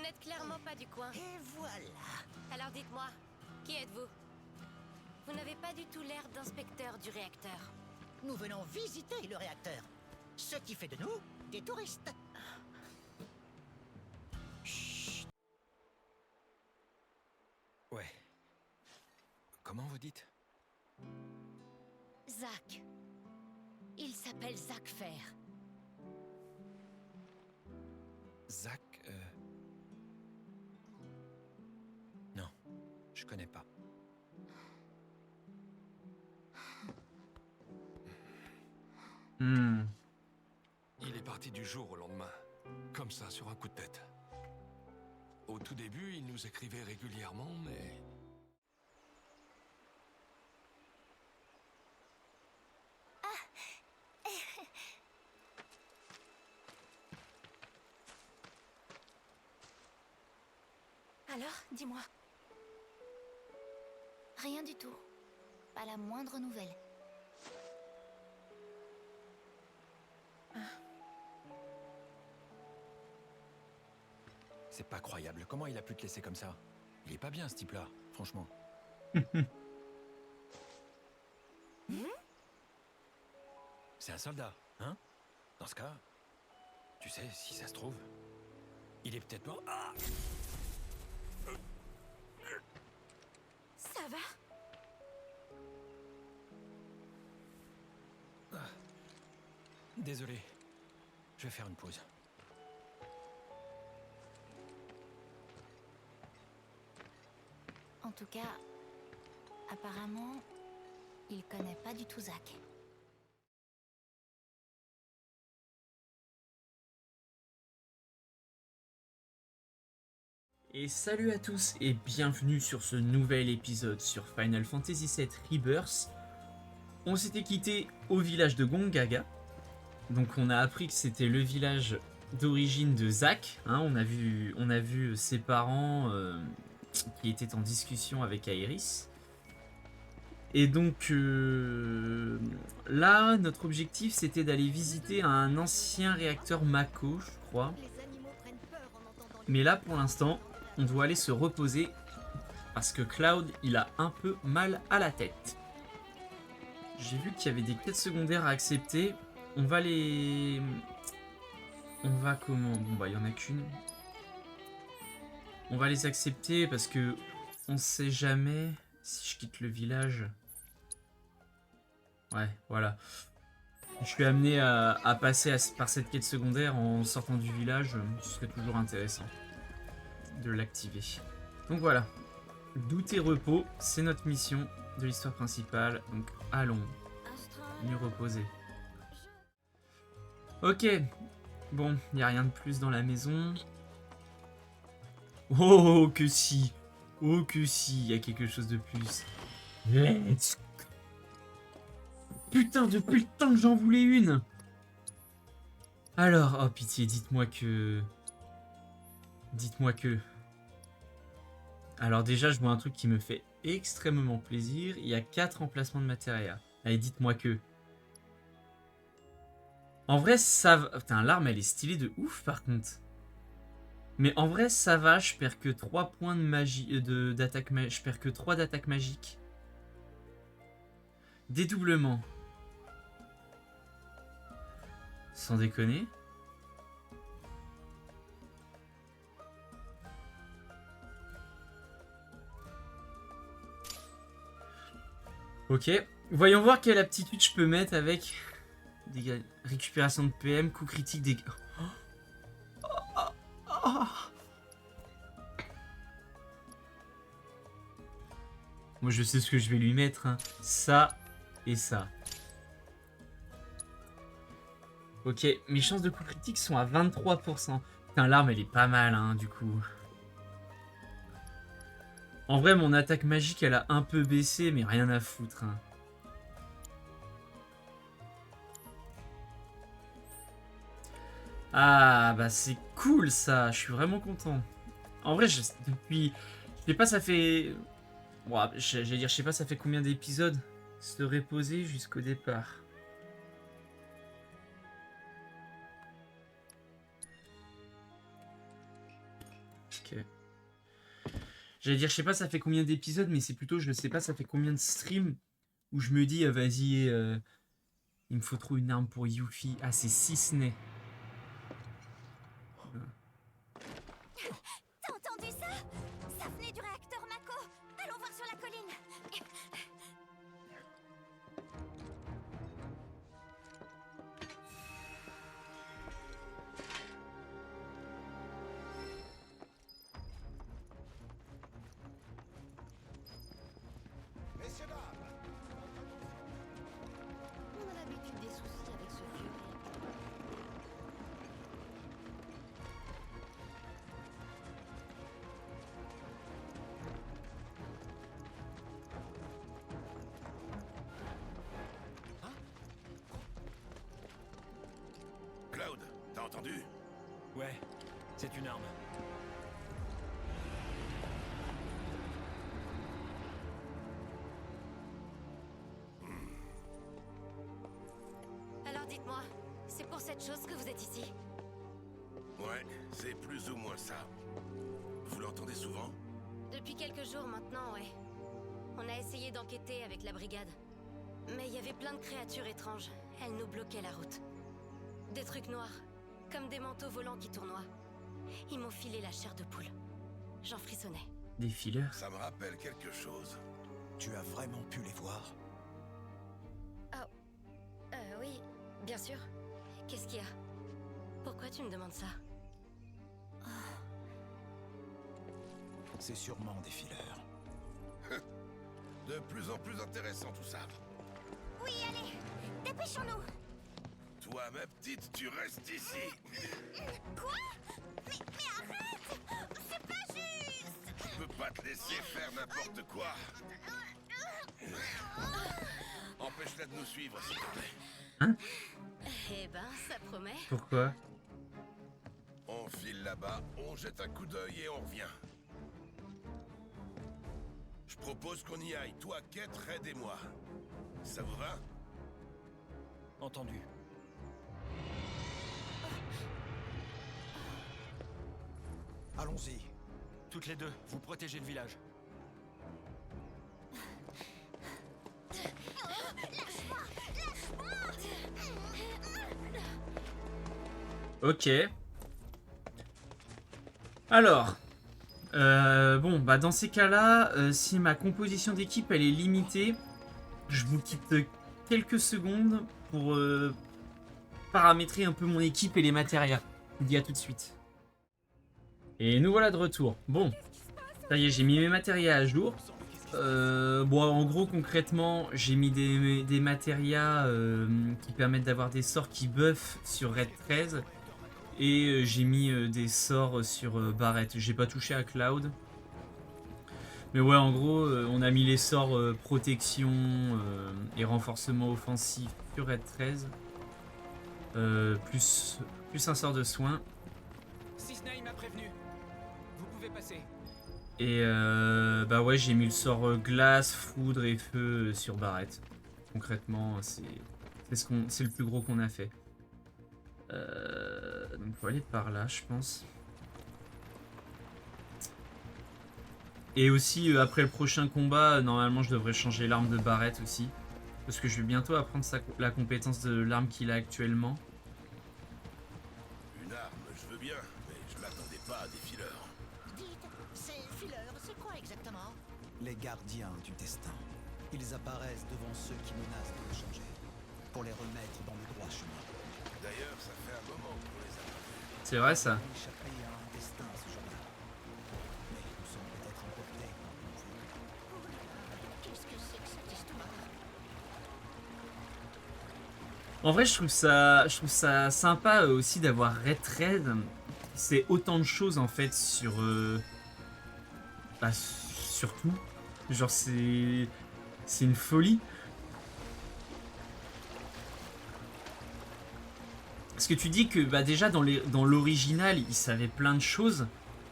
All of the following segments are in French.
n'êtes clairement pas du coin. Et voilà. Alors dites-moi, qui êtes-vous? Vous n'avez pas du tout l'air d'inspecteur du réacteur. Nous venons visiter le réacteur. Ce qui fait de nous des touristes. Chut. Ouais. Comment vous dites? Zach. Il s'appelle Zach Fair. Zach, Non, je connais pas. Il est parti du jour au lendemain, comme ça, sur un coup de tête. Au tout début, il nous écrivait régulièrement, mais... Alors, dis-moi. Rien du tout. Pas la moindre nouvelle. C'est pas croyable. Comment il a pu te laisser comme ça? Il est pas bien, ce type-là, franchement. C'est un soldat, hein? Dans ce cas, tu sais, si ça se trouve, il est peut-être mort. Ah! Ça va? Désolé. Je vais faire une pause. En tout cas, apparemment, il connaît pas du tout Zach. Et salut à tous et bienvenue sur ce nouvel épisode sur Final Fantasy VII Rebirth. On s'était quitté au village de Gongaga. Donc on a appris que c'était le village d'origine de Zach. Hein, on a vu ses parents qui étaient en discussion avec Aeris. Et donc là, notre objectif c'était d'aller visiter un ancien réacteur Mako, je crois. Mais là pour l'instant, on doit aller se reposer parce que Cloud, il a un peu mal à la tête. J'ai vu qu'il y avait des quêtes secondaires à accepter. On va comment? Bon bah il y en a qu'une. On va les accepter parce que on sait jamais si je quitte le village. Ouais, voilà. Je suis amené à passer par cette quête secondaire en sortant du village. Ce serait toujours intéressant de l'activer. Donc voilà. Doute et repos, c'est notre mission de l'histoire principale. Donc allons nous reposer. Ok. Bon, il n'y a rien de plus dans la maison. Oh que si. Oh que si, il y a quelque chose de plus. Let's go. Putain, depuis le temps que j'en voulais une. Alors, oh pitié, dites-moi que... Dites-moi que... Alors déjà, je vois un truc qui me fait extrêmement plaisir. Il y a 4 emplacements de matériel. Allez, dites-moi que... En vrai, ça va... Putain, l'arme, elle est stylée de ouf, par contre. Mais en vrai, ça va. Je perds que 3 points de magie... d'attaque je perds que 3 d'attaque magique. Dédoublement. Sans déconner. Ok. Voyons voir quelle aptitude je peux mettre avec... Dégâts, récupération de PM, coup critique, dégâts. Moi je sais ce que je vais lui mettre. Hein. Ça et ça. Ok, mes chances de coup critique sont à 23%. Putain, l'arme elle est pas mal, hein, du coup. En vrai, mon attaque magique elle a un peu baissé, mais rien à foutre. Hein. Ah, bah c'est cool ça, je suis vraiment content. En vrai, depuis... Je sais pas, ça fait... Bon, j'allais dire, je sais pas, ça fait combien d'épisodes se reposer jusqu'au départ. J'allais dire, je sais pas ça fait combien d'épisodes, mais c'est plutôt, je sais pas ça fait combien de streams où je me dis, vas-y, il me faut trop une arme pour Yuffie. Ah, c'est Cisney. T'as entendu ça? Ça venait du réacteur Mako. Allons voir sur la colline. On a l'habitude des soucis avec ce vieux réacteur. Cloud, t'as entendu? Ouais, c'est une arme. Alors dites-moi, c'est pour cette chose que vous êtes ici? Ouais, c'est plus ou moins ça. Vous l'entendez souvent? Depuis quelques jours maintenant, ouais. On a essayé d'enquêter avec la brigade. Mais il y avait plein de créatures étranges. Elles nous bloquaient la route. Des trucs noirs, comme des manteaux volants qui tournoient. Ils m'ont filé la chair de poule. J'en frissonnais. Des fillers. Ça me rappelle quelque chose. Tu as vraiment pu les voir? Oui, bien sûr. Qu'est-ce qu'il y a? Pourquoi tu me demandes ça? C'est sûrement des fileurs. De plus en plus intéressant tout ça. Oui, allez, dépêchons-nous. Toi, ma petite, tu restes ici. Quoi? Mais arrête! C'est pas juste! Je peux pas te laisser faire n'importe quoi. Empêche-la de nous suivre, s'il te plaît. Eh ben, ça promet. Pourquoi? On file là-bas, on jette un coup d'œil et on revient. Je propose qu'on y aille. Toi, Kate, Red et moi. Ça vous va? Entendu. Allons-y. Toutes les deux, vous protégez le village. Ok. Alors. Bon, bah dans ces cas-là, si ma composition d'équipe elle est limitée, je vous quitte quelques secondes pour paramétrer un peu mon équipe et les matériaux. Je vous dis à tout de suite. Et nous voilà de retour. Bon, ça y est, j'ai mis mes matériaux à jour. Bon, en gros, concrètement, j'ai mis des matériaux qui permettent d'avoir des sorts qui buffent sur Red 13. Et j'ai mis des sorts sur Barrett. J'ai pas touché à Cloud. Mais ouais, en gros, on a mis les sorts protection et renforcement offensif sur Red 13. Plus un sort de soin. Cisney m'a prévenu. Vous pouvez passer. Et bah ouais, j'ai mis le sort glace, foudre et feu sur Barrett. Concrètement, c'est le plus gros qu'on a fait. Donc faut aller par là, je pense. Et aussi, après le prochain combat, normalement, je devrais changer l'arme de Barrett aussi. Parce que je vais bientôt apprendre la compétence de l'arme qu'il a actuellement. Une arme, je veux bien, mais je m'attendais pas à des fileurs. Dites, ces fileurs, c'est quoi exactement? Les gardiens du destin. Ils apparaissent devant ceux qui menacent de les changer, pour les remettre dans le droit chemin. D'ailleurs, ça fait un moment qu'on les a pas vus. C'est vrai ça. Échappé à un destin ce jour-là. Mais nous sommes peut-être emportés par le mouvement. Qu'est-ce que c'est que cette histoire? En vrai, je trouve ça sympa aussi d'avoir Red Thread. C'est autant de choses en fait sur sur tout. Genre c'est une folie. Parce que tu dis que bah, déjà dans l'original, il savait plein de choses,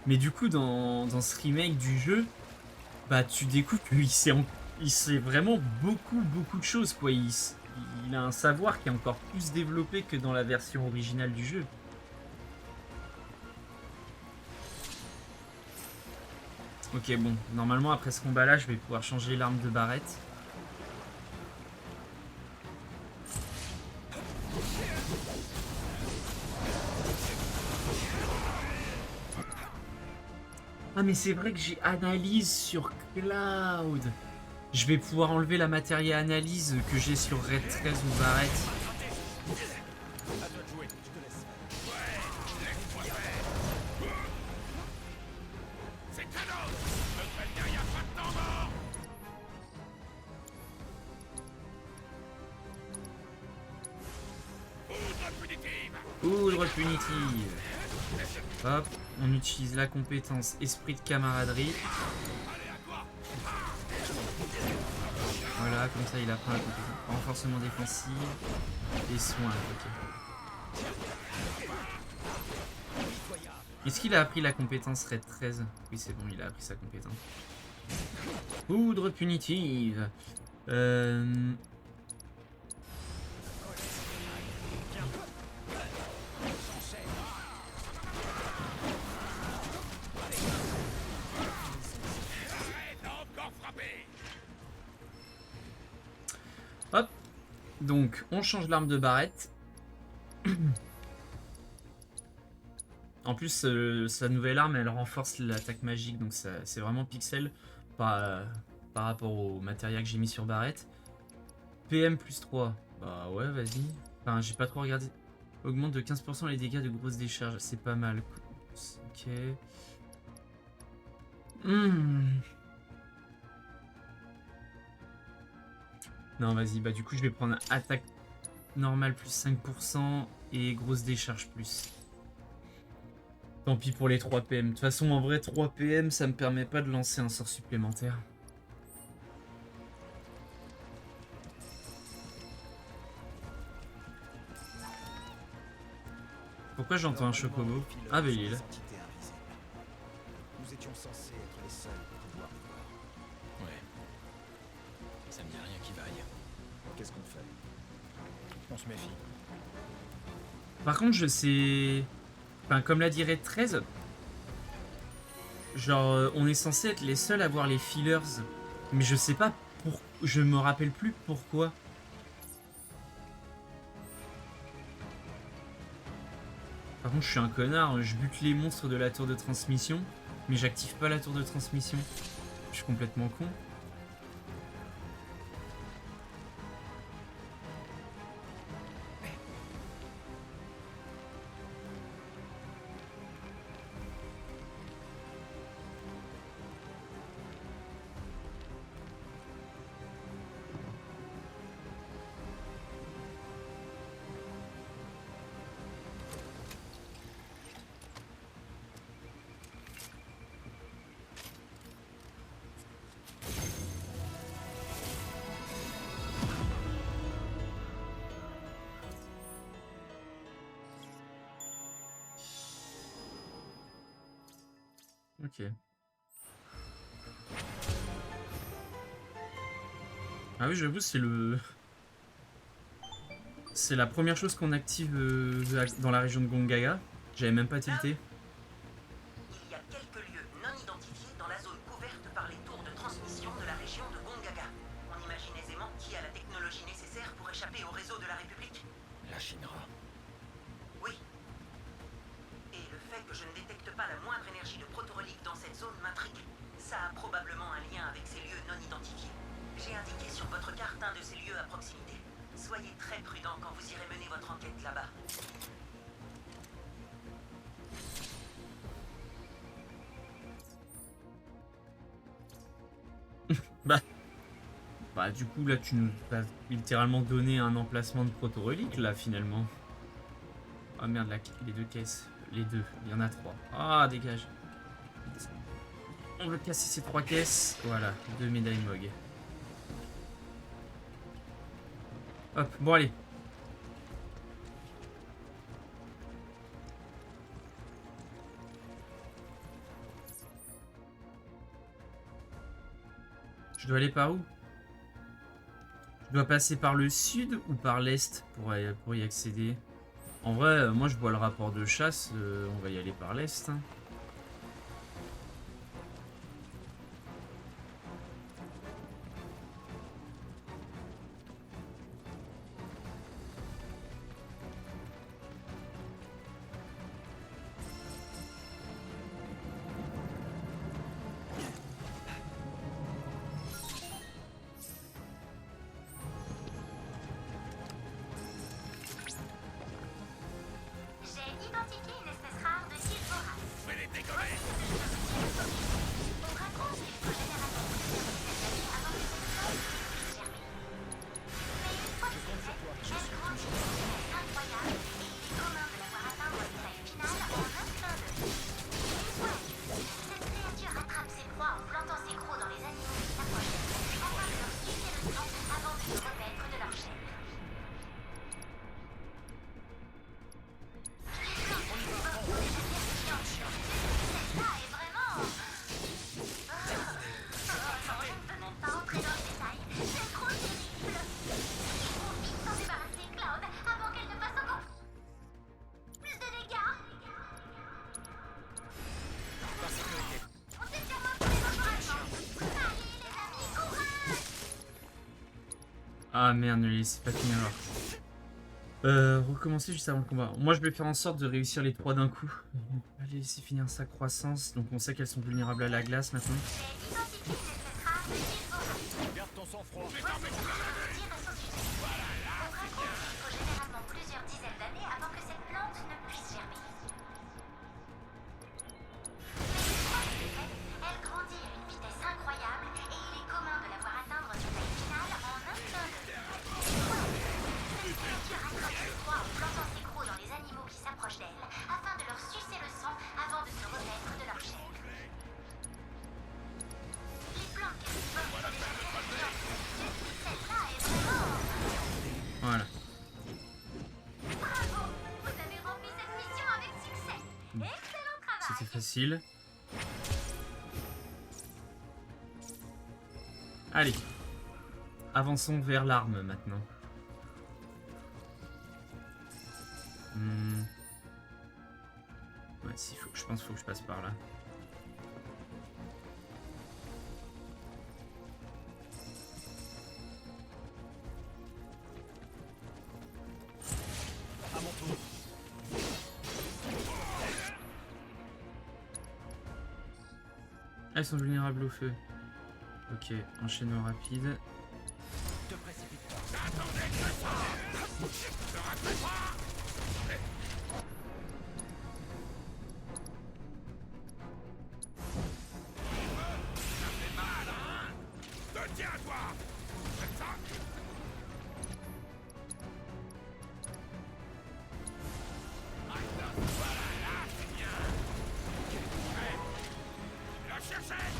mais du coup dans ce remake du jeu, bah tu découvres qu'il sait vraiment beaucoup de choses quoi. Il a un savoir qui est encore plus développé que dans la version originale du jeu. Ok, bon, normalement après ce combat là, je vais pouvoir changer l'arme de Barrett. Ah mais c'est vrai que j'ai analyse sur Cloud. Je vais pouvoir enlever la matérielle analyse que j'ai sur Red 13 ou Barrett. Poudre punitive. Hop, on utilise la compétence esprit de camaraderie. Voilà, comme ça il apprend la compétence renforcement défensif et soin. Ok. Est-ce qu'il a appris la compétence Red 13? Oui, c'est bon, il a appris sa compétence. Poudre punitive. Hop, donc on change l'arme de Barrett. En plus, sa nouvelle arme, elle renforce l'attaque magique, donc c'est vraiment pixel par rapport au matériel que j'ai mis sur Barrett. PM plus 3, bah ouais, vas-y. Enfin, j'ai pas trop regardé. Augmente de 15% les dégâts de grosses décharges, c'est pas mal. Ok. Non, vas-y, bah du coup, je vais prendre attaque normale plus 5% et grosse décharge plus. Tant pis pour les 3 PM. De toute façon, en vrai, 3 PM, ça me permet pas de lancer un sort supplémentaire. Pourquoi j'entends un chocobo? Ah, bah il est là. Nous étions censés être les seuls à pouvoir le voir. Ouais. Ça me dit rien qui vaille. Qu'est-ce qu'on fait? On se méfie. Par contre, je sais... Enfin, comme l'a dit Red 13, genre, on est censé être les seuls à voir les fillers. Mais je sais pas pour... Je me rappelle plus pourquoi. Par contre, je suis un connard, je bute les monstres de la tour de transmission, mais j'active pas la tour de transmission. Je suis complètement con. Ok. Ah oui, j'avoue, c'est le... C'est la première chose qu'on active dans la région de Gongaga. J'avais même pas tilté. Il y a quelques lieux non identifiés dans la zone couverte par les tours de transmission de la région de Gongaga. On imagine aisément qui a la technologie nécessaire pour échapper au réseau de la République. La Shinra. Oui. Et le fait que je ne détecte pas la moindre énergie de protorelique dans cette zone m'intrigue. Ça a probablement un lien avec ces lieux non identifiés. J'ai indiqué sur votre carte un de ces lieux à proximité. Soyez très prudent quand vous irez mener votre enquête là-bas. Bah du coup là tu nous as littéralement donné un emplacement de proto-relique là finalement. Ah merde, les deux caisses. Les deux, il y en a 3. Ah dégage. On va casser ces 3 caisses. Voilà, 2 médailles MOG. Hop, bon allez. Je dois aller par où? Je dois passer par le sud ou par l'est pour y accéder? En vrai, moi je vois le rapport de chasse, on va y aller par l'est. Hein. identifié une espèce rare de type vorace. Fais les dégommer. On raconte qu'il faut généralement plusieurs dizaines d'années avant que cette plante puisse germer. Mais une fois que c'est fait, elle grandit d'une vitesse incroyable et il est commun de la voir atteindre une taille finale en un clin d'œil. Une fois adulte, cette créature attrape ses proies en plantant ses crocs dans les animaux qui s'approchent d'elle afin de leur sucer le sang avant de se repaître de leur chair. Celle-là est vraiment... non, je ne peux même pas entrer dans le détail. C'est trop terrible. Il faut vite s'en débarrasser, Cloud, avant qu'elle ne fasse encore plus de dégâts. On s'est sûrement pour les encouragements. Allez, les amis, courage! Ah merde, ne les laissez pas finir alors. Recommencer juste avant le combat. Moi je vais faire en sorte de réussir les 3 d'un coup. On va les laisser finir sa croissance. Donc on sait qu'elles sont vulnérables à la glace maintenant. J'ai identifié une espèce rare de type vorace. Garde ton sang-froid. Voici ce que je peux dire à son sujet. On raconte qu'il faut généralement plusieurs dizaines d'années avant que cette plante ne puisse germer. Mais une fois que c'est fait, elle grandit à une vitesse incroyable et il est commun de la voir atteindre sa taille finale en un clin d'œil. Cette créature attrape ses proies en plantant ses crocs dans les animaux qui s'approchent d'elle afin de leur sucer le sang avant de se repaître de leur chair. Les plantes carnivores sont déjà très régulières. Celle-là est vraiment... Voilà. Bravo! Vous avez rempli cette mission avec succès. Excellent travail! C'était facile. Allez. Avançons vers l'arme maintenant. Ouais, si, je pense qu'il faut que je passe par là. À mon tour. Elles sont vulnérables au feu. Ok, enchaînement rapide. Te précipite pas. Tiens à toi. Comme ça. Voilà, là, c'est bien. Ouais. La chercher.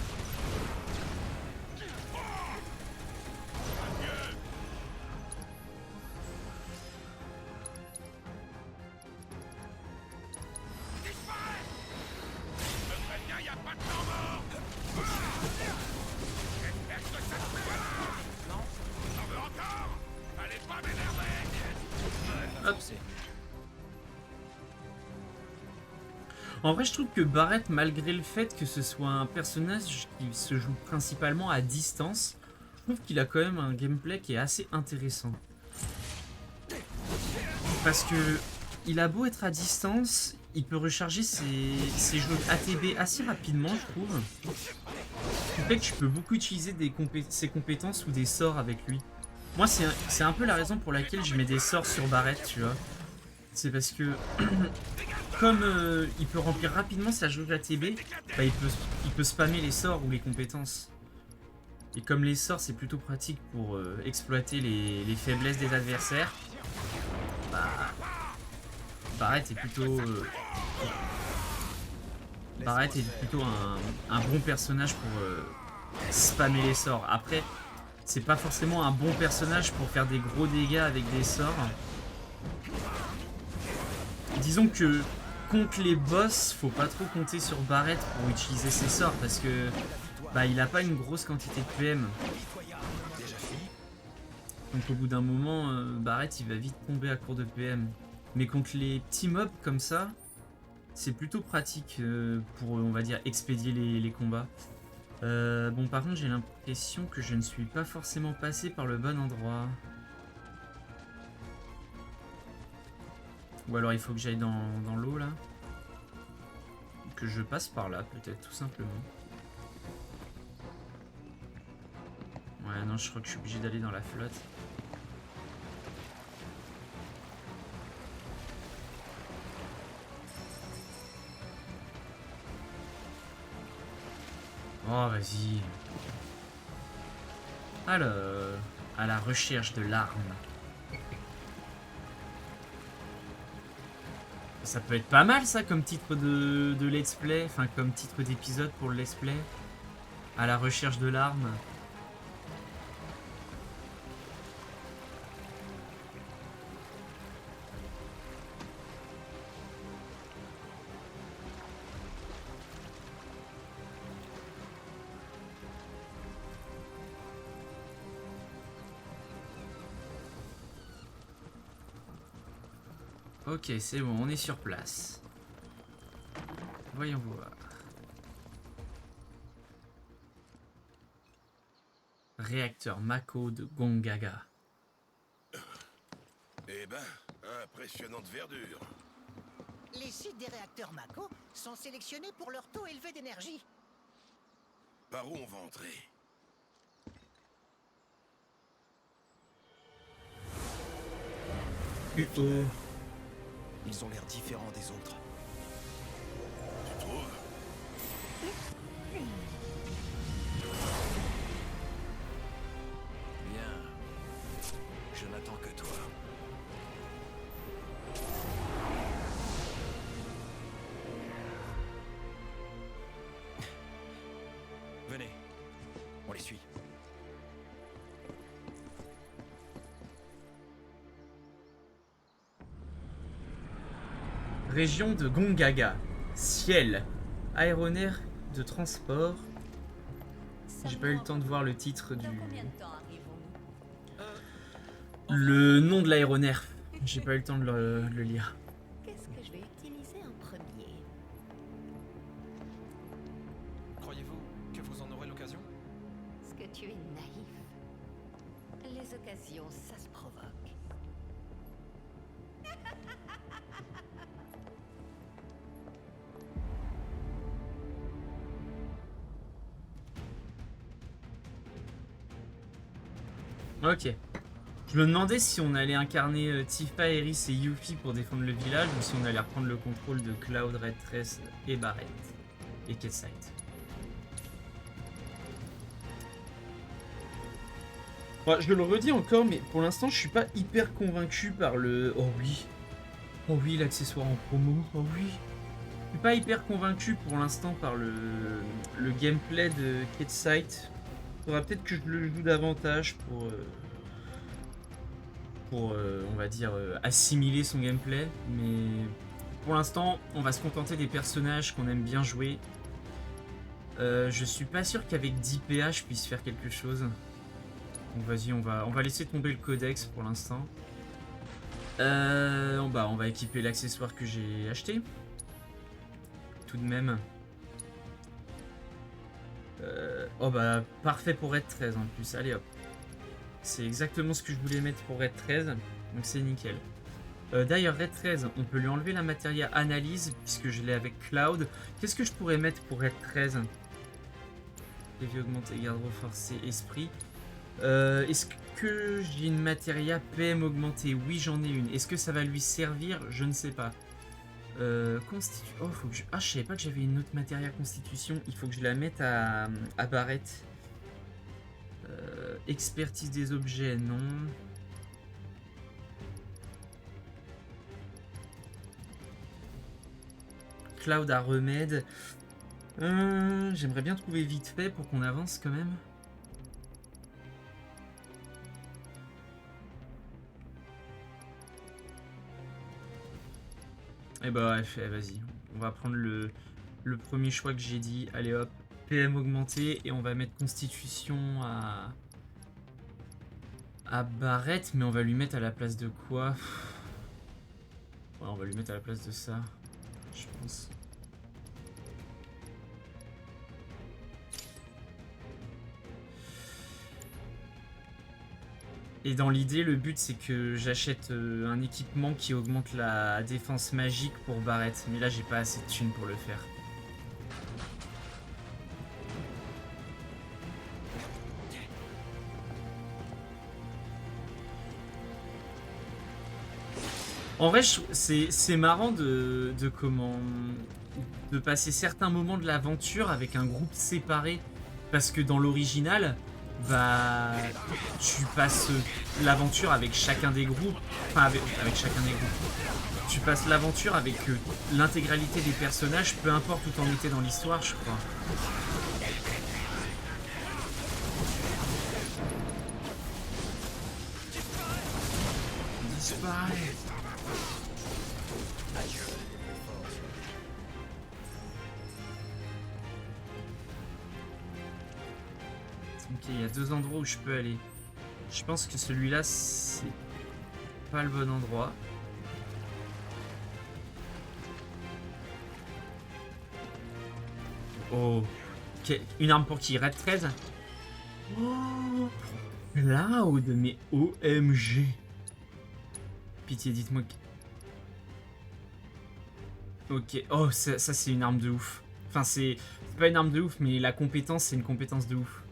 Adieu. Disparaît. Je te préviens, y a pas de temps mort. J'espère que ça te fait. Non. T'en veux encore? Allez pas m'énerver. Hop. En vrai, je trouve que Barrett, malgré le fait que ce soit un personnage qui se joue principalement à distance, je trouve qu'il a quand même un gameplay qui est assez intéressant. Parce que il a beau être à distance, il peut recharger ses jeux ATB assez rapidement, je trouve. Ce qui fait que je peux beaucoup utiliser ses compétences ou des sorts avec lui. Moi, c'est un peu la raison pour laquelle je mets des sorts sur Barrett, tu vois. C'est parce que, comme il peut remplir rapidement sa jauge ATB, bah, il peut spammer les sorts ou les compétences. Et comme les sorts, c'est plutôt pratique pour exploiter les faiblesses des adversaires, bah, Barrett est plutôt... Barrett est plutôt un bon personnage pour spammer les sorts. Après, c'est pas forcément un bon personnage pour faire des gros dégâts avec des sorts. Disons que contre les boss, faut pas trop compter sur Barrett pour utiliser ses sorts parce que bah, il a pas une grosse quantité de PM. Donc au bout d'un moment, Barrett il va vite tomber à court de PM. Mais contre les petits mobs comme ça, c'est plutôt pratique pour, on va dire, expédier les combats. Bon, par contre, j'ai l'impression que je ne suis pas forcément passé par le bon endroit. Ou alors il faut que j'aille dans l'eau là. Que je passe par là peut-être tout simplement. Ouais non, je crois que je suis obligé d'aller dans la flotte. Oh, vas-y. Alors, à la recherche de l'arme. Ça peut être pas mal ça comme titre de let's play, enfin comme titre d'épisode pour le let's play. À la recherche de l'arme. Ok, c'est bon, on est sur place. Voyons voir. Réacteur Mako de Gongaga. Eh ben, impressionnante verdure. Les sites des réacteurs Mako sont sélectionnés pour leur taux élevé d'énergie. Par où on va entrer? Ils ont l'air différents des autres. Tu trouves? Bien. Je n'attends que toi. Venez. On les suit. Région de Gongaga. Ciel. Aéronef de transport. J'ai pas eu le temps de voir le titre du... Le nom de l'aéronef. J'ai pas eu le temps de le lire. Qu'est-ce que je vais utiliser en premier? Croyez-vous que vous en aurez l'occasion? Est-ce que tu es naïf? Les occasions, ça se provoque. Ok. Je me demandais si on allait incarner Tifa, Eris et Yuffie pour défendre le village ou si on allait reprendre le contrôle de Cloud, Red Tress et Barret. Et Ketsight. Bon, je le redis encore, mais pour l'instant je suis pas hyper convaincu par le... Oh oui, l'accessoire en promo, oh oui. Je suis pas hyper convaincu pour l'instant par le gameplay de Ketsight. Faudra peut-être que je le joue davantage pour on va dire, assimiler son gameplay. Mais pour l'instant, on va se contenter des personnages qu'on aime bien jouer. Je suis pas sûr qu'avec 10 PA, je puisse faire quelque chose. Donc vas-y, on va laisser tomber le codex pour l'instant. On va équiper l'accessoire que j'ai acheté. Tout de même. Oh bah parfait pour Red 13 en plus, allez hop. C'est exactement ce que je voulais mettre pour Red 13, donc c'est nickel. D'ailleurs Red 13, on peut lui enlever la matéria analyse puisque je l'ai avec Cloud. Qu'est-ce que je pourrais mettre pour Red 13? Lévi augmenté, garde renforcé, esprit. Est-ce que j'ai une matéria PM augmentée? Oui j'en ai une. Est-ce que ça va lui servir? Je ne sais pas. Oh, faut que je... Ah, je savais pas que j'avais une autre matéria constitution. Il faut que je la mette à Barret. Expertise des objets, non. Cloud à remède. J'aimerais bien trouver vite fait pour qu'on avance quand même. Et bah vas-y, on va prendre le premier choix que j'ai dit. Allez hop, PM augmenté et on va mettre constitution à Barret, mais on va lui mettre à la place de quoi? Ouais, on va lui mettre à la place de ça, je pense. Et dans l'idée, le but c'est que j'achète un équipement qui augmente la défense magique pour Barret. Mais là, j'ai pas assez de thunes pour le faire. En vrai, c'est marrant de passer certains moments de l'aventure avec un groupe séparé. Parce que dans l'original, bah, tu passes l'aventure avec chacun des groupes. Enfin, avec chacun des groupes. Tu passes l'aventure avec l'intégralité des personnages, peu importe où t'en étais dans l'histoire, je crois. Disparaît. Ok, il y a 2 endroits où je peux aller. Je pense que celui-là, c'est pas le bon endroit. Oh. Okay. Une arme pour qui? Red 13? Oh. Loud, mais OMG. Pitié, dites-moi que... Ok. Oh, ça c'est une arme de ouf. Enfin, c'est pas une arme de ouf, mais la compétence, c'est une compétence de ouf.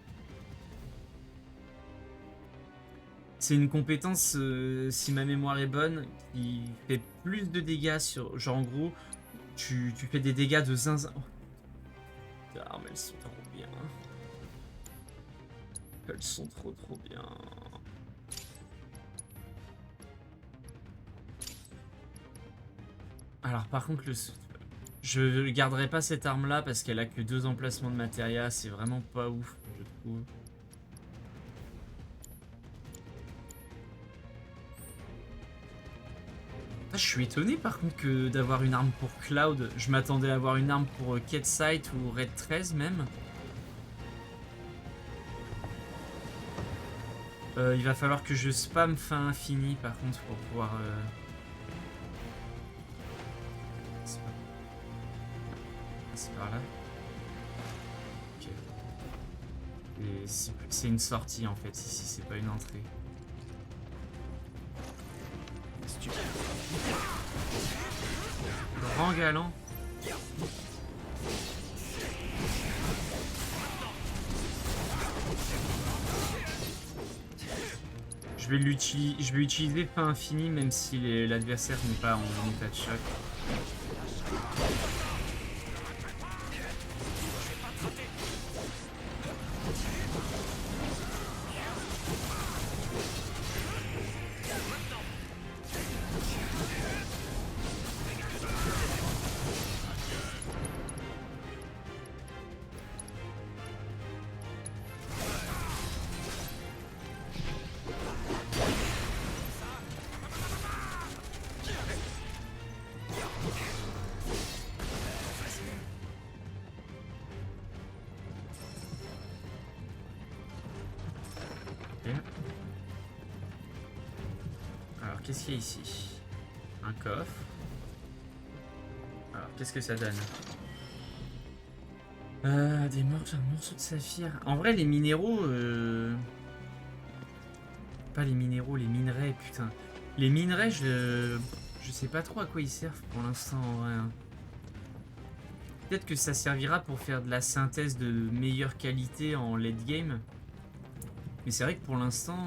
C'est une compétence, si ma mémoire est bonne, qui fait plus de dégâts sur... Genre, en gros, tu fais des dégâts de zinzin... Oh. Les armes, elles sont trop bien. Elles sont trop bien. Alors, par contre, je garderai pas cette arme-là parce qu'elle a que 2 emplacements de matériel. C'est vraiment pas ouf, je trouve. Je suis étonné par contre que d'avoir une arme pour Cloud. Je m'attendais à avoir une arme pour Ketsight ou Red 13 même. Il va falloir que je spam fin infini par contre pour pouvoir... C'est par là. Ok. Et c'est une sortie en fait ici, c'est pas une entrée. Grand galant. Je vais utiliser fin infini même si l'adversaire n'est pas en état de choc. Alors, qu'est-ce qu'il y a ici? Un coffre. Alors, qu'est-ce que ça donne? Des morceaux de saphir. En vrai, les minéraux... Pas les minéraux, les minerais, putain. Les minerais, je sais pas trop à quoi ils servent pour l'instant, en vrai. Peut-être que ça servira pour faire de la synthèse de meilleure qualité en late game. Mais c'est vrai que pour l'instant,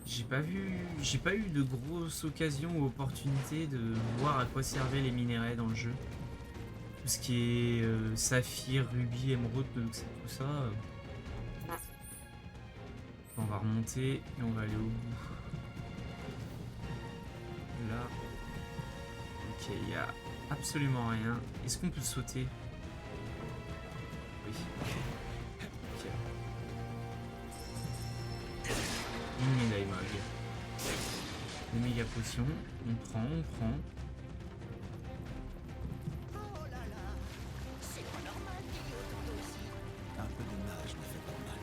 j'ai pas eu de grosses occasions ou opportunités de voir à quoi servaient les minerais dans le jeu. Tout ce qui est saphir, rubis, émeraude, tout ça. On va remonter et on va aller au bout. Là. Ok, il y a absolument rien. Est-ce qu'on peut sauter? Oui. Ok. Une médaille mag. Une méga potion. On prend. Un peu de nage ne fait pas de mal.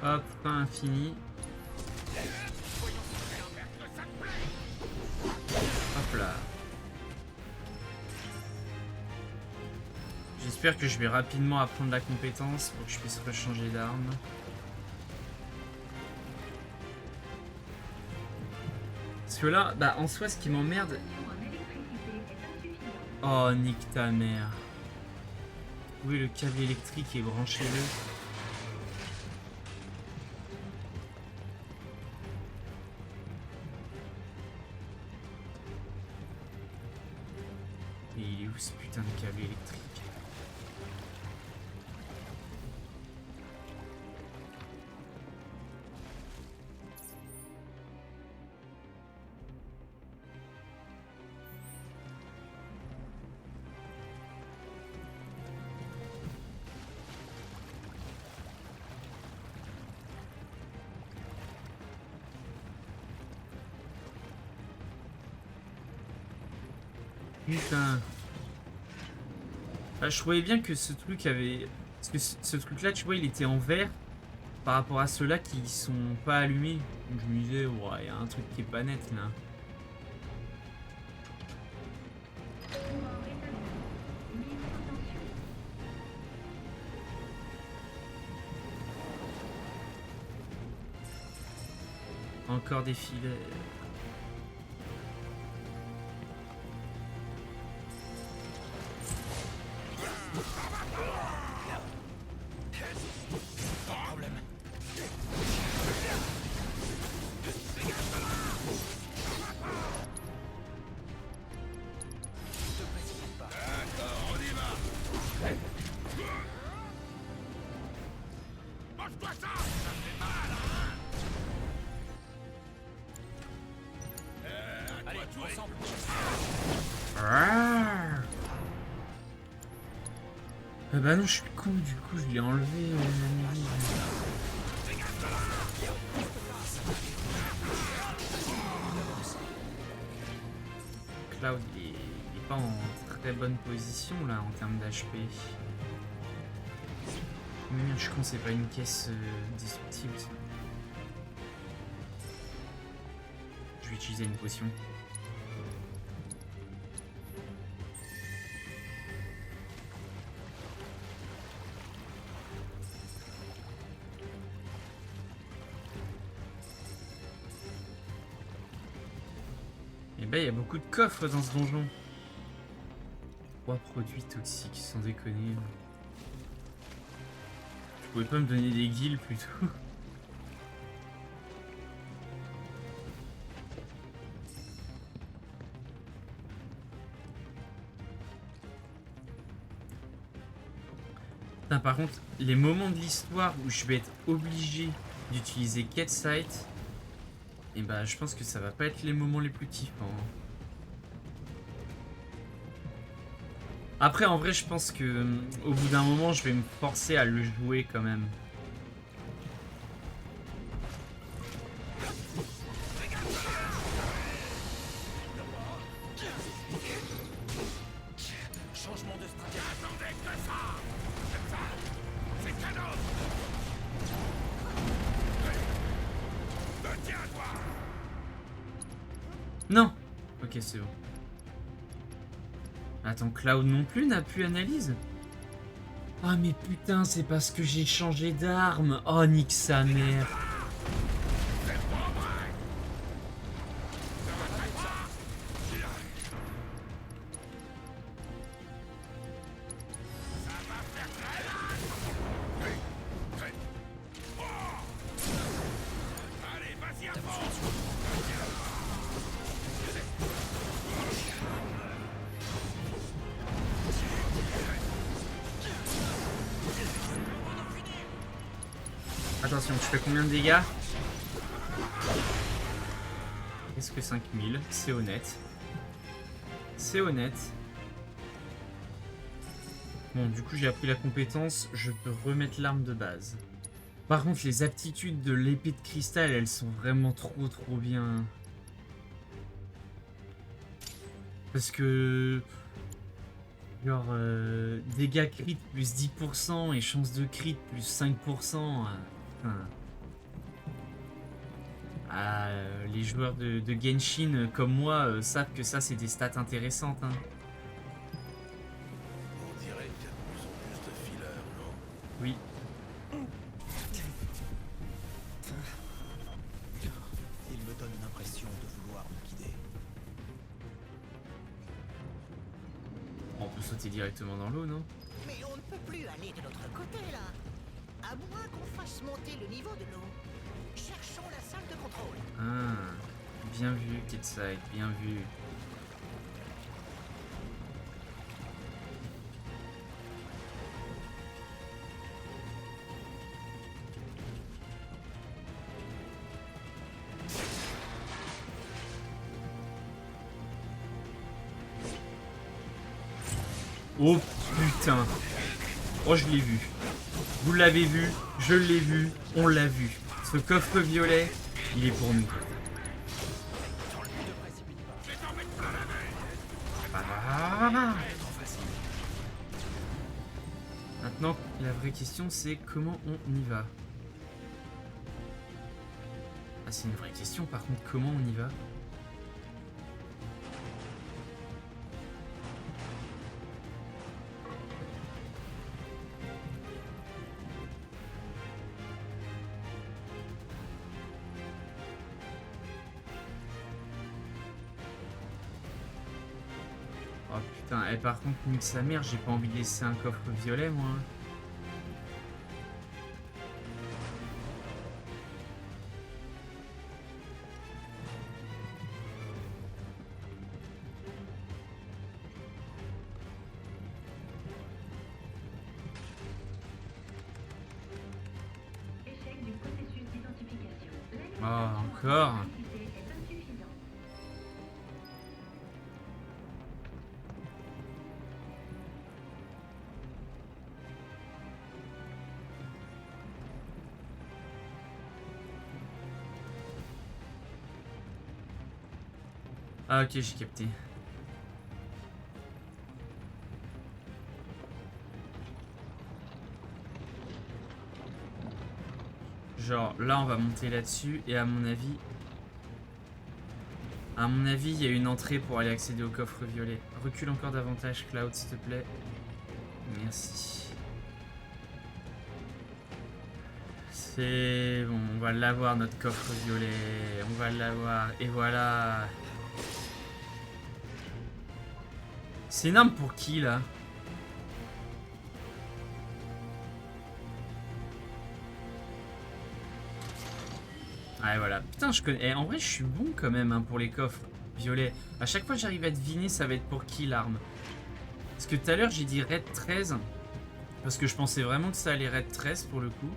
Hop, pas infini. Hop là. J'espère que je vais rapidement apprendre la compétence pour que je puisse rechanger d'arme. Parce que là, bah en soi, ce qui m'emmerde... Oh, nique ta mère. Où est le câble électrique et branchez-le. Et il est où ce putain de câble électrique? Putain. Ah, je voyais bien que ce truc avait... Parce que ce truc-là, tu vois, il était en vert par rapport à ceux-là qui sont pas allumés. Donc je me disais, ouais, il y a un truc qui est pas net là. Encore des filets. Mange-toi ça! Ça fait mal, hein? Allez, tout ensemble. Bah non, je suis con, du coup je l'ai enlevé. Cloud il est pas en très bonne position là en termes d'HP. Je suis con, c'est pas une caisse destructible ça. Je vais utiliser une potion. Et bah il y a beaucoup de coffres dans ce donjon. 3 produits toxiques, sans déconner. Vous pouvez pas me donner des guilds plutôt? Putain, par contre, les moments de l'histoire où je vais être obligé d'utiliser Cat Sight, et bah je pense que ça va pas être les moments les plus kiffants. Après, en vrai, je pense que au bout d'un moment, je vais me forcer à le jouer quand même. Changement de stratégie. Attendez que ça! C'est ça! C'est canon! Tiens-toi! Non. Ok, c'est bon. Attends, Cloud non plus n'a plus analyse. Ah mais putain, c'est parce que j'ai changé d'arme. Oh, nique sa mère. Allez, vas-y, avance! Attention, je fais combien de dégâts? Est-ce que 5000? C'est honnête. C'est honnête. Bon, du coup, j'ai appris la compétence. Je peux remettre l'arme de base. Par contre, les aptitudes de l'épée de cristal, elles sont vraiment trop bien. Parce que... genre, dégâts crit plus 10% et chance de crit plus 5%. Les joueurs de Genshin comme moi savent que ça c'est des stats intéressantes. Hein. On dirait qu'il y a de plus en plus de fillers, non? Oui. Il me donne l'impression de vouloir me guider. On peut sauter directement dans l'eau, non? Mais on ne peut plus aller de l'autre côté, là. À moins qu'on fasse monter le niveau de l'eau. Cherchons la salle de contrôle. Ah, bien vu, Kitside, bien vu. Oh putain. Oh, je l'ai vu. Vous l'avez vu, je l'ai vu, on l'a vu. Ce coffre violet, il est pour nous. Maintenant, la vraie question, c'est comment on y va. Ah, c'est une vraie question, par contre, comment on y va? Oh putain, et par contre, nique sa mère, j'ai pas envie de laisser un coffre violet, moi. Échec du processus d'identification. Oh, encore. L'identité est insuffisante. Ah ok, j'ai capté. Genre là on va monter là-dessus et à mon avis... il y a une entrée pour aller accéder au coffre violet. Recule encore davantage Cloud s'il te plaît. Merci. C'est bon, on va l'avoir notre coffre violet. On va l'avoir. Et voilà. C'est une arme pour qui là? Ouais voilà. Putain je connais. En vrai je suis bon quand même hein, pour les coffres violets. À chaque fois que j'arrive à deviner ça va être pour qui l'arme. Parce que tout à l'heure j'ai dit Red 13. Parce que je pensais vraiment que ça allait Red 13 pour le coup.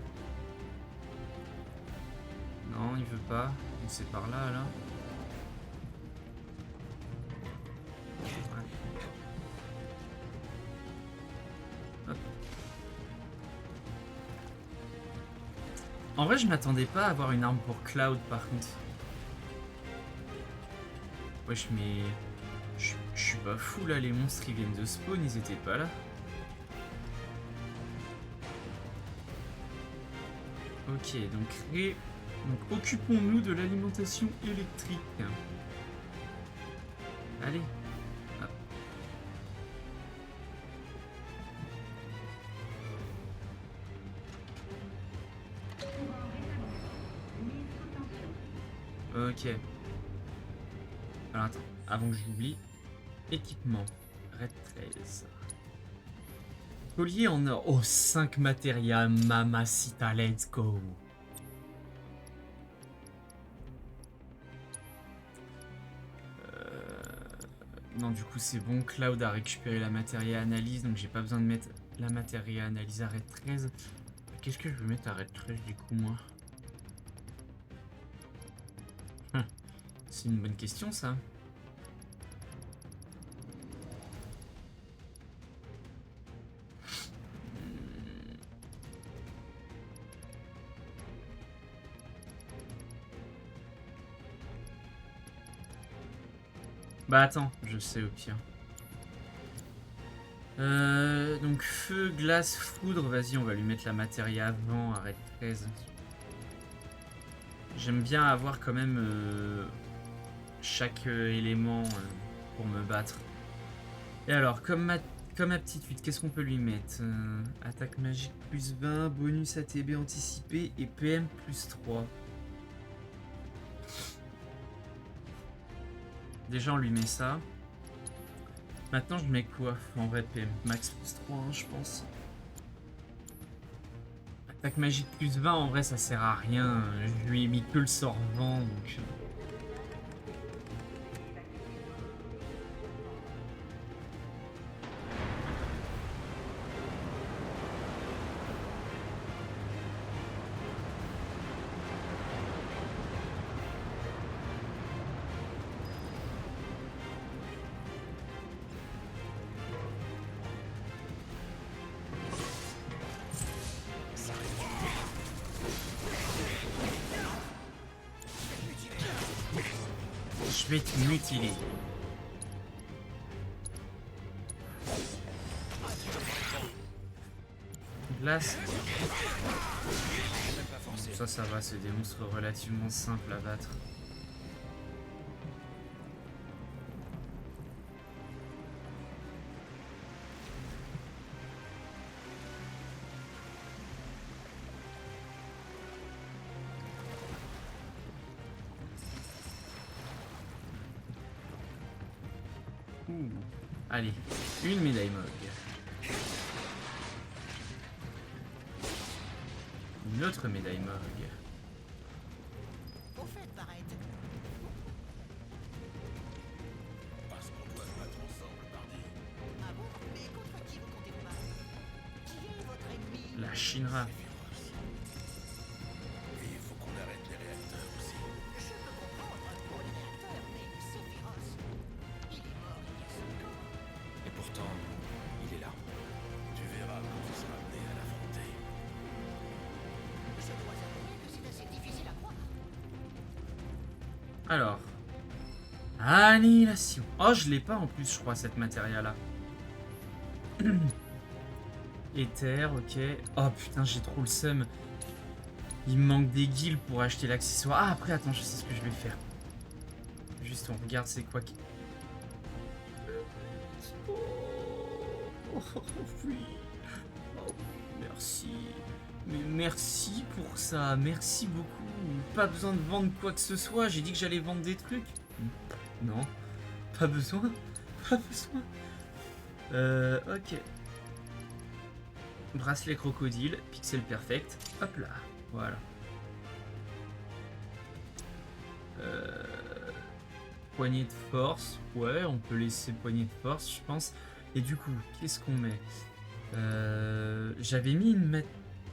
Non il veut pas. Donc c'est par là là. En vrai, je m'attendais pas à avoir une arme pour Cloud par contre. Wesh, mais. Je suis pas fou là, les monstres ils viennent de spawn, ils étaient pas là. Ok, donc occupons-nous de l'alimentation électrique. Allez. Hop. Ok. Alors attends, avant que j'oublie. Équipement. Red 13. Collier en or. Oh, 5 matérias. Mamacita, let's go. Non, du coup, c'est bon. Cloud a récupéré la matérielle analyse, donc j'ai pas besoin de mettre la matérielle analyse à Red 13. Qu'est-ce que je vais mettre à Red 13 du coup, moi? C'est une bonne question, ça. Bah attends, je sais au pire. Donc feu, glace, foudre, vas-y on va lui mettre la matérielle avant, arrête 13. J'aime bien avoir quand même chaque élément pour me battre. Et alors, comme aptitude, qu'est-ce qu'on peut lui mettre? Attaque magique plus 20, bonus ATB anticipé et PM plus 3. Déjà on lui met ça. Maintenant je mets quoi? En vrai PM max plus 3 hein, je pense. Attaque magique plus 20, en vrai, ça sert à rien. Je lui ai mis que le sort vent, donc... Je vais te mutiler. Glace. Ça va, c'est des monstres relativement simples à battre. Allez, une médaille Mog. Une autre médaille Mog. Au fait, Barrett, Parce qu'on doit se battre ensemble, pardi. ah bon? Mais contre qui vous comptez vous battre? Qui est votre ennemi? La Shinra. Et il faut qu'on arrête les réacteurs aussi. Je peux comprendre pour les réacteurs, mais Sephiroth, il est mort il y a 5 ans. Et pourtant, il est là. Tu verras quand tu seras amené à l'affronter. Je dois avouer que c'est assez difficile à croire. Alors. Annihilation. Oh, je l'ai pas en plus, je crois, cette matéria-là. Éther, ok. Oh putain, j'ai trop le seum. Il me manque des guilds pour acheter l'accessoire. Ah, après, attends, je sais ce que je vais faire. Juste, on regarde c'est quoi qui... Oh, oui. Oh, merci. Mais merci pour ça. Merci beaucoup. Pas besoin de vendre quoi que ce soit. J'ai dit que j'allais vendre des trucs. Non. Pas besoin. Pas besoin. Ok. Bracelet crocodile. Pixel perfect. Hop là. Voilà. Poignée de force. Ouais, on peut laisser poignée de force, je pense. Et du coup, qu'est-ce qu'on met? J'avais mis une...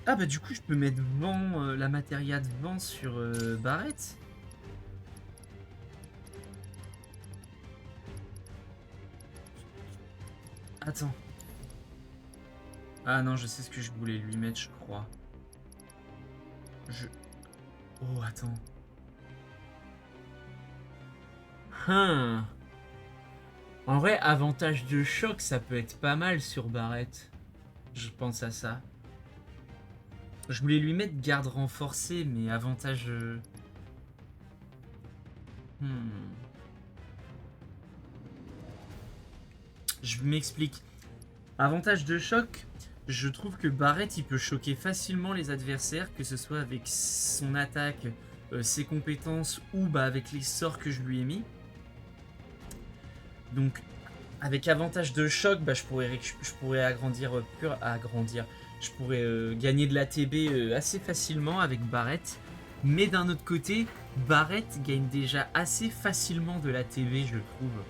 Ah bah du coup, je peux mettre vent, la matéria de vent sur Barrett. Attends. Ah non, je sais ce que je voulais lui mettre, je crois. Oh, attends. En vrai, avantage de choc, ça peut être pas mal sur Barrett. Je pense à ça. Je voulais lui mettre garde renforcée, mais avantage... Je m'explique. Avantage de choc, je trouve que Barrett, il peut choquer facilement les adversaires, que ce soit avec son attaque, ses compétences, ou bah, avec les sorts que je lui ai mis. Donc, avec avantage de choc, bah, je pourrais agrandir. Je pourrais gagner de l'ATB assez facilement avec Barrett. Mais d'un autre côté, Barrett gagne déjà assez facilement de l'ATB, je trouve.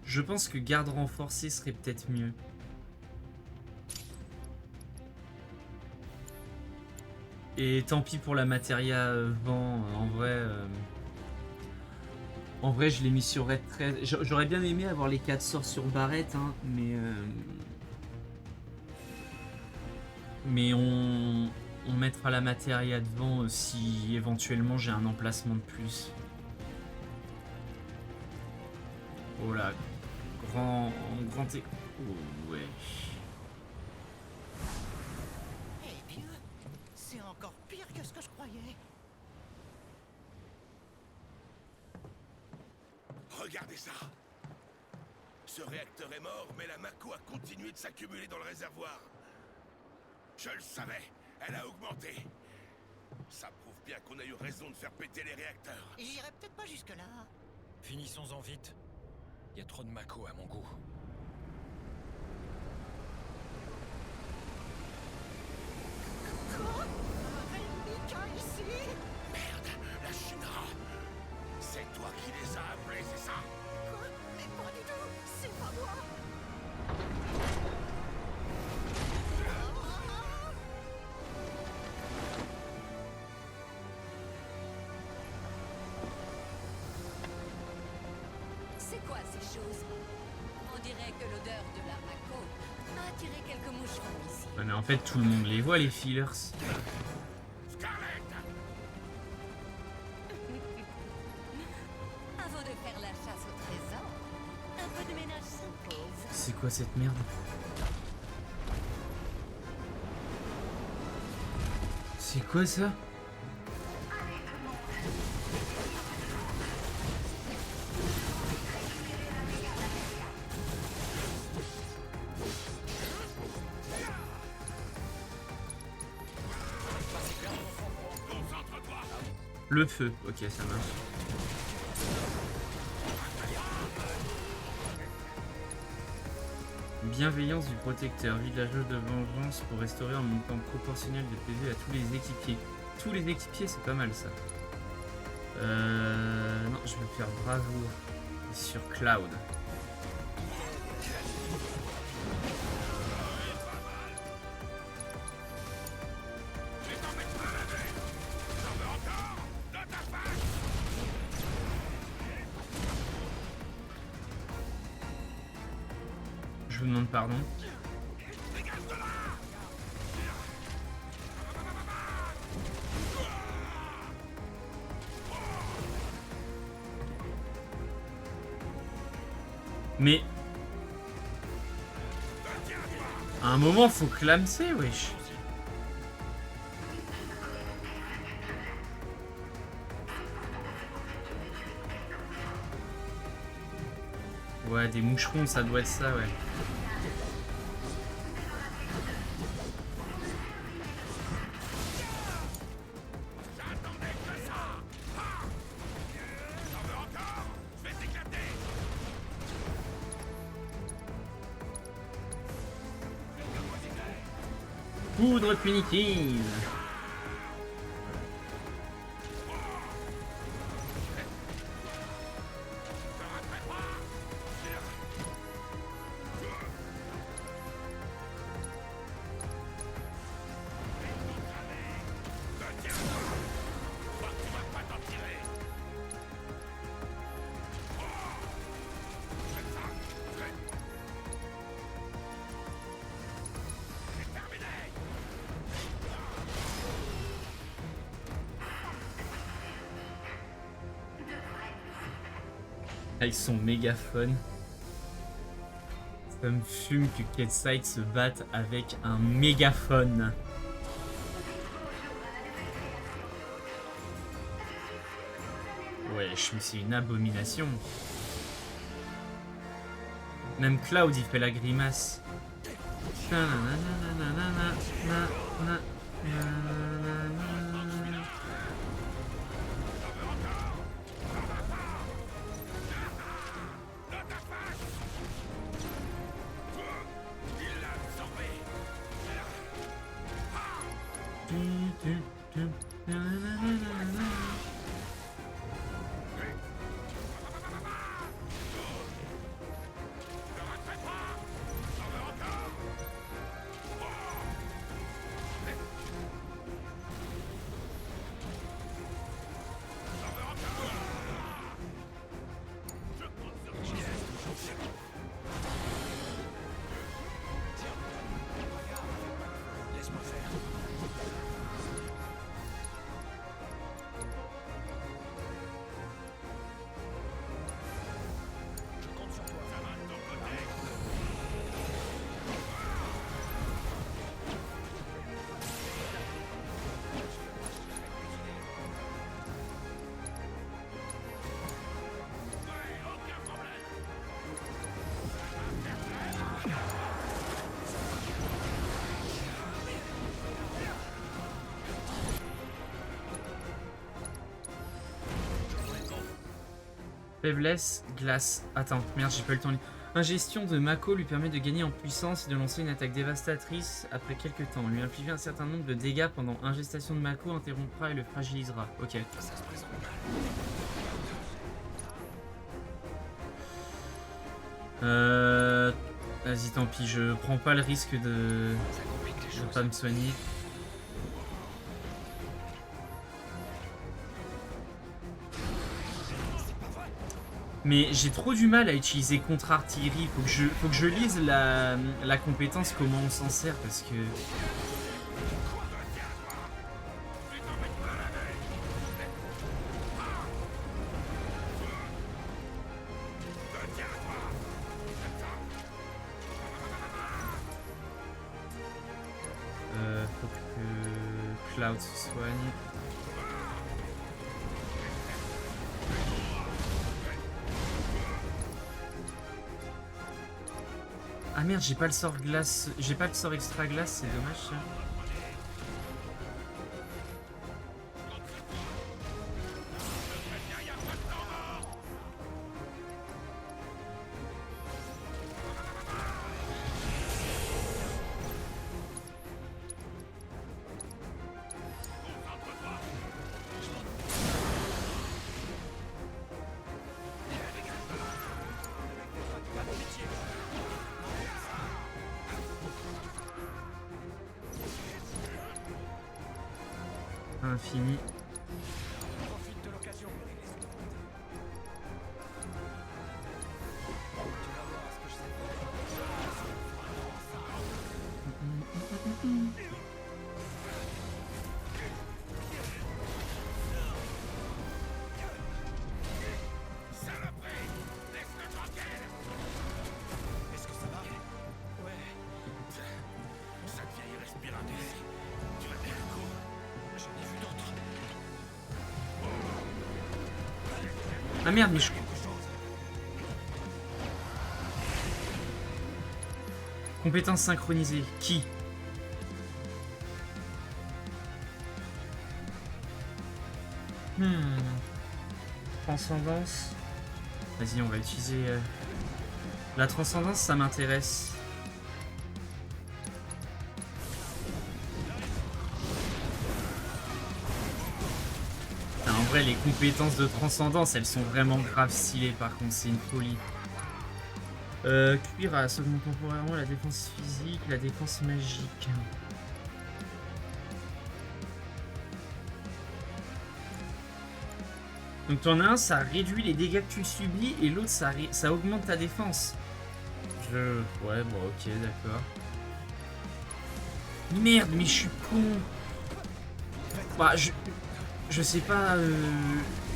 Je pense que garde renforcée serait peut-être mieux. Et tant pis pour la matéria vent, en vrai, je l'ai mis sur Red 13. J'aurais bien aimé avoir les 4 sorts sur Barrett, hein, mais on mettra la matéria devant si éventuellement j'ai un emplacement de plus. Oh là, grand oh, ouais. Eh bien, c'est encore pire que ce que je croyais. Regardez ça. Ce réacteur est mort, mais la Mako a continué de s'accumuler dans le réservoir. Je le savais, elle a augmenté. Ça prouve bien qu'on a eu raison de faire péter les réacteurs. J'irai peut-être pas jusque-là. Finissons-en vite. Il y a trop de Mako à mon goût. quoi ces choses? On dirait que l'odeur de la Mako a attiré quelques moucherons ici. Ouais, mais en fait, tout le monde les voit, les fillers. Avant de faire la chasse au trésor, un peu de ménage s'impose. C'est quoi cette merde? C'est quoi ça? Le feu, ok, ça marche. Bienveillance du protecteur, villageois de vengeance pour restaurer un montant proportionnel de PV à tous les équipiers. Tous les équipiers, c'est pas mal ça. Non, je vais faire bravoure sur Cloud. Je vous demande pardon. Mais à un moment faut clamser, wesh. Ouais, des moucherons, ça doit être ça, ouais. Poudre punitive. Avec son mégaphone. Ça me fume que Kettside se batte avec un mégaphone. Wesh, mais c'est une abomination. Même Cloud il fait la grimace. Faiblesse, glace. Attends, merde, j'ai pas eu le temps. Ingestion de Mako lui permet de gagner en puissance et de lancer une attaque dévastatrice après quelques temps. Lui infliger un certain nombre de dégâts pendant ingestation de Mako interrompra et le fragilisera. Ok. Vas-y, tant pis, je prends pas le risque de pas me soigner. Mais j'ai trop du mal à utiliser contre-artillerie. Faut que je lise la compétence, comment on s'en sert, parce que... Faut que Cloud se soigne. Ah merde, j'ai pas le sort glace, j'ai pas le sort extra glace, c'est dommage ça. Infini. Profite de l'occasion. Est-ce que ça va? Ouais. Cette vieille respiratrice. Tu vas bien le coup. J'en ai vu d'autres. Ah merde, mais je... Compétence synchronisée. Qui? Transcendance. Vas-y, on va utiliser... La transcendance, ça m'intéresse. En vrai, les compétences de transcendance, elles sont vraiment grave stylées, par contre, c'est une folie. Cuirasse, ça augmente temporairement la défense physique, la défense magique. Donc t'en as un, ça réduit les dégâts que tu subis, et l'autre, ça augmente ta défense. Ouais, bon, ok, d'accord. Merde, mais je suis con. Bah, je sais pas...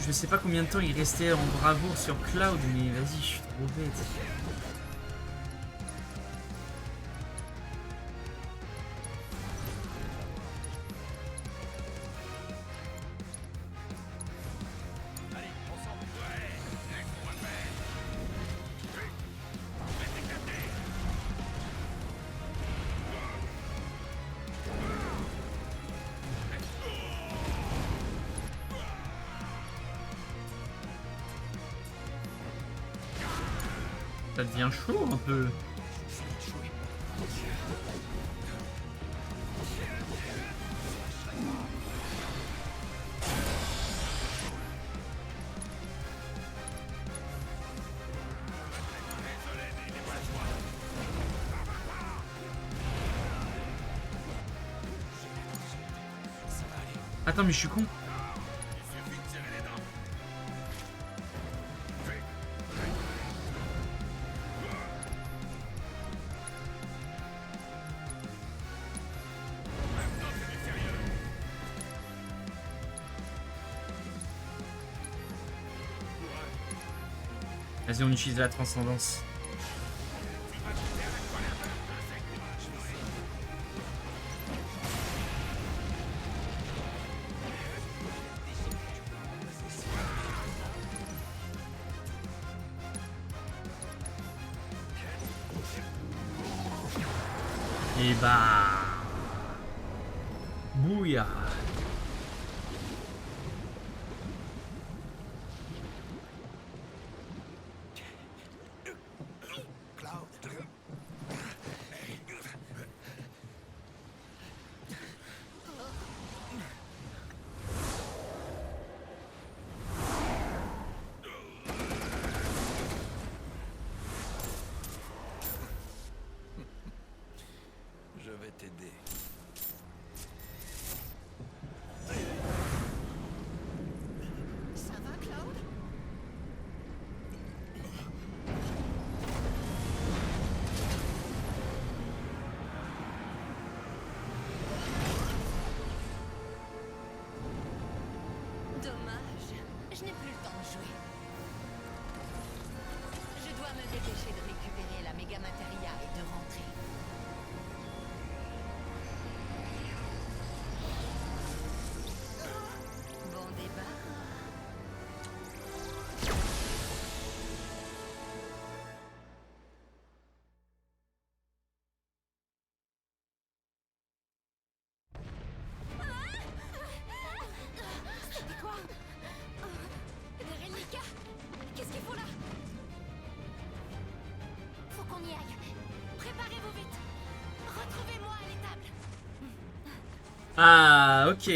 je sais pas combien de temps il restait en bravoure sur Cloud, mais vas-y, je suis trop bête. Ça devient chaud un peu. Attends, mais je suis con. Vas-y, on utilise la transcendance. Et bah... Bouya. Je vais t'aider. Ça va, Cloud? Dommage. Je n'ai plus le temps de jouer. Je dois me dépêcher de récupérer la méga materia et de rentrer. Bon débat. C'était quoi? Des reliquats? Qu'est-ce qu'ils font là? Faut qu'on y aille. Préparez-vous vite. Retrouvez-moi à l'étable. Ah, ok.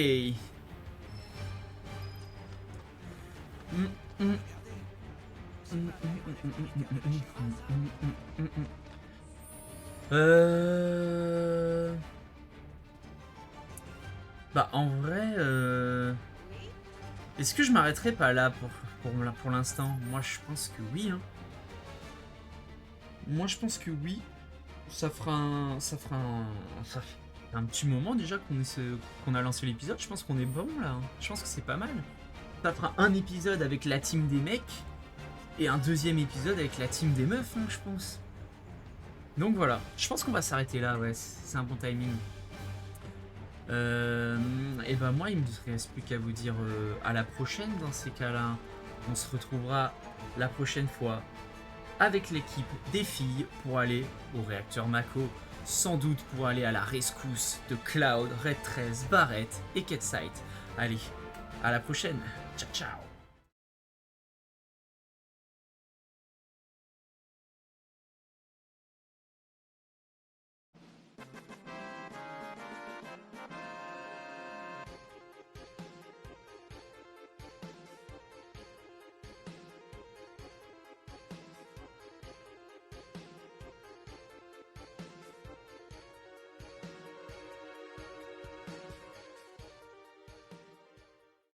Bah en vrai, est-ce que je m'arrêterai pas là pour l'instant? Moi je pense que oui. Hein. Moi je pense que oui. Ça fait un petit moment déjà qu'on a lancé l'épisode. Je pense qu'on est bon là. Je pense que c'est pas mal. Ça fera un épisode avec la team des mecs et un deuxième épisode avec la team des meufs, hein, je pense. Donc voilà, je pense qu'on va s'arrêter là, ouais, c'est un bon timing. Et ben moi, il me reste plus qu'à vous dire à la prochaine dans ces cas-là. On se retrouvera la prochaine fois avec l'équipe des filles pour aller au réacteur Mako, sans doute pour aller à la rescousse de Cloud, Red 13, Barrett et Ketsight. Allez, à la prochaine, ciao ciao.